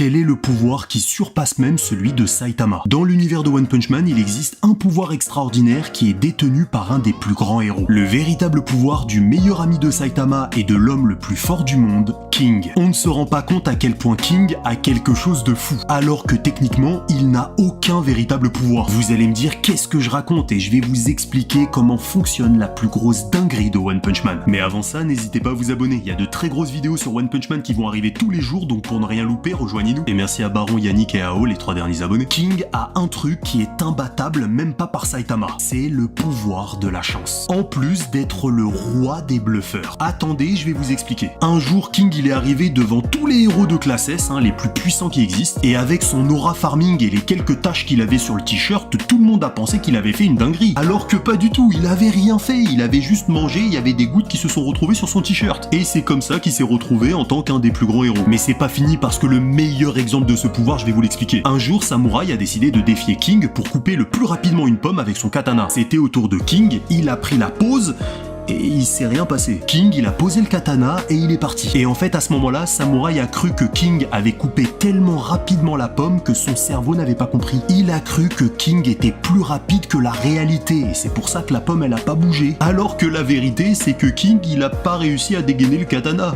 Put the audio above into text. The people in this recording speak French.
Quel est le pouvoir qui surpasse même celui de Saitama? Dans l'univers de One Punch Man, il existe un pouvoir extraordinaire qui est détenu par un des plus grands héros. Le véritable pouvoir du meilleur ami de Saitama et de l'homme le plus fort du monde, King. On ne se rend pas compte à quel point King a quelque chose de fou, alors que techniquement, il n'a aucun véritable pouvoir. Vous allez me dire qu'est-ce que je raconte et je vais vous expliquer comment fonctionne la plus grosse dinguerie de One Punch Man. Mais avant ça, n'hésitez pas à vous abonner, il y a de très grosses vidéos sur One Punch Man qui vont arriver tous les jours, donc pour ne rien louper, rejoignez-nous. Et merci à Baron, Yannick et Ao, les 3 derniers abonnés. King a un truc qui est imbattable, même pas par Saitama. C'est le pouvoir de la chance. En plus d'être le roi des bluffeurs. Attendez, je vais vous expliquer. Un jour, King il est arrivé devant tous les héros de classe S, les plus puissants qui existent, et avec son aura farming et les quelques taches qu'il avait sur le t-shirt, tout le monde a pensé qu'il avait fait une dinguerie. Alors que pas du tout, il avait rien fait, il avait juste mangé, il y avait des gouttes qui se sont retrouvées sur son t-shirt. Et c'est comme ça qu'il s'est retrouvé en tant qu'un des plus grands héros. Mais c'est pas fini parce que le meilleur exemple de ce pouvoir, je vais vous l'expliquer. Un jour, Samurai a décidé de défier King pour couper le plus rapidement une pomme avec son katana. C'était au tour de King, il a pris la pause, et il s'est rien passé. King, il a posé le katana et il est parti. Et en fait, à ce moment-là, Samurai a cru que King avait coupé tellement rapidement la pomme que son cerveau n'avait pas compris. Il a cru que King était plus rapide que la réalité, et c'est pour ça que la pomme, elle a pas bougé. Alors que la vérité, c'est que King, il a pas réussi à dégainer le katana.